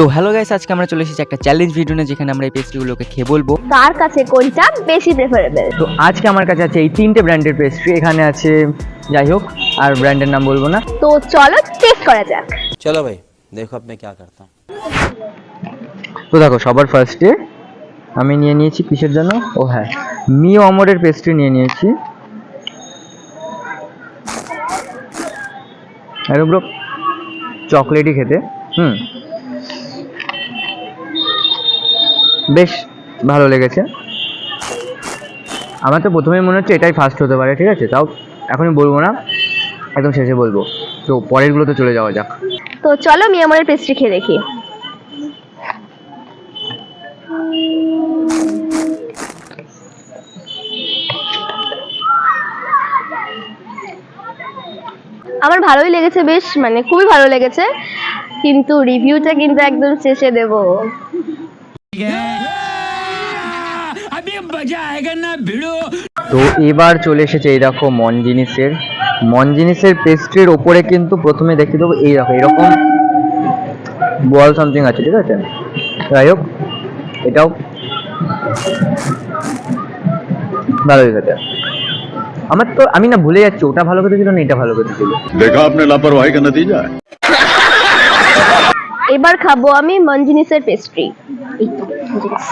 তো hello guys, আজকে আমরা চলে এসেছি একটা চ্যালেঞ্জ ভিডিও নিয়ে, যেখানে আমরা এই পেস্ট্রিগুলোকে খেয়ে বলবো কার কাছে কোনটা বেশি প্রেফারেবল। তো আজকে আমার কাছে আছে এই তিনটে ব্র্যান্ডের পেস্ট্রি। এখানে আছে, যাই হোক আর ব্র্যান্ডের নাম বলবো না। তো চলো টেস্ট করা যাক। चलो भाई देखो अब मैं क्या करता हूँ। তো দেখো, সবার ফার্স্টে আমি নিয়ে নিয়েছি কিসের জন্য, ও হ্যাঁ, মিও আমরের পেস্ট্রি নিয়ে নিয়েছি। আর পুরো চকলেটই খেতে, বেশ ভালো লেগেছে। আমার তো প্রথমেই মনে হচ্ছে এটাই ফার্স্ট হতে পারে, ঠিক আছে, তাও এখনই বলবো না, একদম শেষে বলবো। তো পরেরগুলোতে চলে যাওয়া যাক। তো চলো আমি আমার পেস্ট্রি খেয়ে দেখি। আমার ভালোই লেগেছে, বেশ মানে খুবই ভালো লেগেছে, কিন্তু রিভিউটা কিন্তু একদম শেষে দেব। তো এবার চলে এসেছে এই দেখো মনজিনিসের পেস্ট্রির ওপরে কিন্তু প্রথমে দেখে দেবো এই দেখো এরকম বল সামথিং আছে, ঠিক আছে। যাই হোক, এটাও ভালোই খেতে। আমার তো আমি না ভুলে যাচ্ছি ওটা ভালো খেতে ছিল না এটা ভালো খেতে ছিল। देखा आपने लापरवाही का नतीजा है। এবার খাবো আমি মনজিনিসের পেস্ট্রি। এই তো মনজিনিস।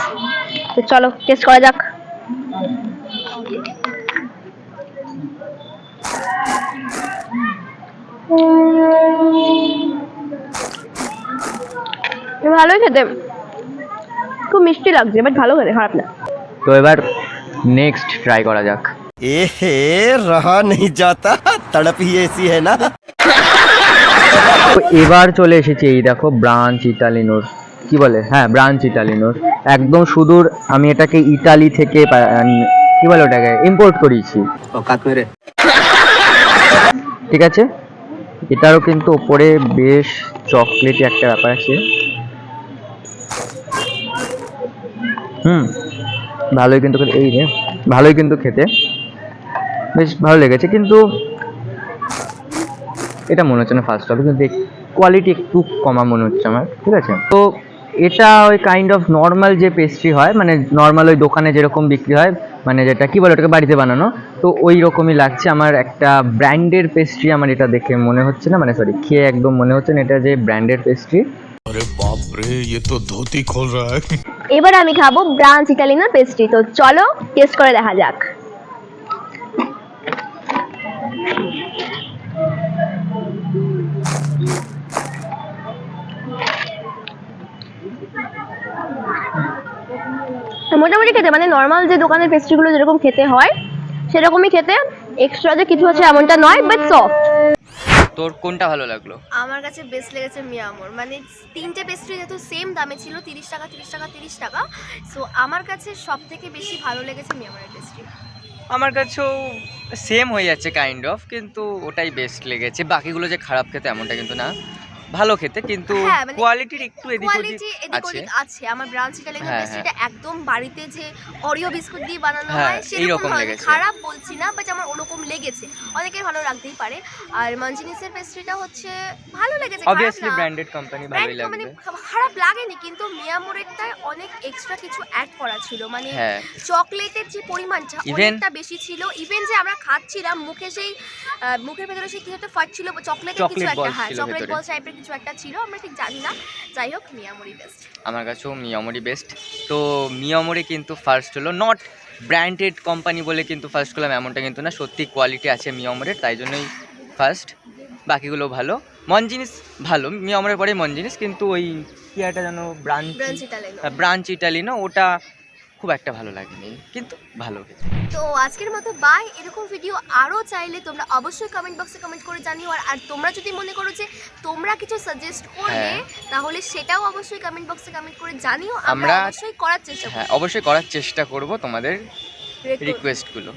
তো চলো টেস্ট করা যাক। ভালোই খেতে, খুব মিষ্টি লাগছে, বাট ভালো খেতে, খারাপ না। তো এবার নেক্সট ট্রাই করা যাক। रहा नहीं जाता, तड़प ही ऐसी है ना। তো এবার চলে এসেছি এই দেখো ব্রাঞ্চ ইটালিনোর, কি বলে, হ্যাঁ ব্রাঞ্চ ইটালিনোর, একদম সুদূর। আমি এটাকে ইটালি থেকে কি বলে ওটাকে ইম্পোর্ট করিয়েছি, ঠিক আছে। এটারও কিন্তু ওপরে বেশ চকলেটি একটা ব্যাপার আছে। ভালোই কিন্তু এই রে, ভালোই কিন্তু খেতে বেশ ভালো লেগেছে, কিন্তু এটা মনে হচ্ছে না ফার্স্ট হবে, কিন্তু কোয়ালিটি একটু কমা মনে হচ্ছে আমার, ঠিক আছে। তো এটা ওই কাইন্ড অফ নর্মাল যে পেস্ট্রি হয়, মানে নর্মাল ওই দোকানে যেরকম বিক্রি হয়, মানে যেটা কি বলে ওটাকে বাড়িতে বানানো, তো ওই রকমই লাগছে আমার। একটা ব্র্যান্ডের পেস্ট্রি আমার এটা দেখে মনে হচ্ছে না, মানে সরি খেয়ে একদম মনে হচ্ছে না এটা যে ব্র্যান্ডের পেস্ট্রি। अरे बाप रे, ये तो धोती खोल रहा है। এবার আমি খাবো ব্রাঞ্চ ইটালিয়ান পেস্ট্রি। তো চলো টেস্ট করে দেখা যাক। মোটামুটি খেতে মানে নর্মাল যে দোকানের পেস্ট্রিগুলো যেরকম খেতে হয় সেরকমই খেতে, এক্সট্রা যে কিছু আছে এমনটা নয়, বাট সফট। তোর কোনটা ভালো লাগলো? আমার কাছে বেস্ট লেগেছে মিয়ামোর। মানে তিনটে পেস্ট্রি যেহেতু সেম দামে ছিল, 30 টাকা 30 টাকা 30 টাকা, সো আমার কাছে সব থেকে বেশি ভালো লেগেছে মিয়ামোরের পেস্ট্রি। আমার কাছেও সেম হয়ে যাচ্ছে কাইন্ড অফ, কিন্তু ওটাই বেস্ট লেগেছে। বাকিগুলো যে খারাপ খেতে এমনটা কিন্তু না, ভালো খেতে, কিন্তু হ্যাঁ, মানে কোয়ালিটির একটু এদিক কোয়ালিটি এদিক আছে। ওদিক আছে। আমার ব্রাঞ্চ ইটালিয়ান হ্যাঁ, পেস্ট্রিটা একদম বাড়িতে যে অরিও বিস্কুট দিয়ে বানানো হ্যাঁ, হয় সেরকম এইরকম হয়নি। লেগেছে। খারাপ বলছি না, বাট আমার ওরকম লেগেছে। অনেকের ভালো লাগতেই পারে। আর মনজিনিসের পেস্ট্রিটা হচ্ছে ভালো লেগেছে, খারাপ অবভিয়াসলি না। ব্র্যান্ডেড কোম্পানি, ভালোই মানে লাগবে। খারাপ লাগেনি, কিন্তু মিয়ামোরেরটায় অনেক এক্সট্রা কিছু অ্যাড করা ছিল। মানে হ্যাঁ, চকলেটের যে পরিমাণটা Even- অনেকটা বেশি ছিল। ইভেন যে আমরা খাচ্ছিলাম মুখে সেই মুখের ভেতরে সেই কিছু একটা ফাটছিল, চকলেটের কিছু চকলেট একটা, বলস হ্যাঁ ছিল চকলেট ভেতরে। বল টাইপের কিছু একটা ছিল, আমরা ঠিক জানি না। যাই হোক মিয়ামোরি বেস্ট। আমার কাছেও মিয়ামোরি বেস্ট। তো মিয়ামোরি কিন্তু ফার্স্ট হলো, নট ব্র্যান্ডেড কোম্পানি বলে কিন্তু ফার্স্ট করলাম এমনটা কিন্তু না, সত্যি কোয়ালিটি আছে মিয়ামোরের, তাই জন্যই ফার্স্ট। বাকিগুলো ভালো, মনজিনিস ভালো, মিয়ামোরের পরে মনজিনিস, কিন্তু ওই কি একটা যেন ব্রাঞ্চ ইটালিয়ানো। ব্রাঞ্চ ইটালিনো, ওটা খুব একটা ভালো লাগেনি, কিন্তু ভালো খেতে। তো আজকের মতো বাই। এরকম ভিডিও আরও চাইলে তোমরা অবশ্যই কমেন্ট বক্সে কমেন্ট করে জানিও। আর তোমরা যদি মনে করো যে তোমরা কিছু সাজেস্ট করবে, হ্যাঁ। তাহলে সেটাও অবশ্যই কমেন্ট বক্সে কমেন্ট করে জানিও। আমরা আমরা অবশ্যই করার চেষ্টা করব। হ্যাঁ, অবশ্যই করার চেষ্টা করব তোমাদের রিকোয়েস্টগুলো।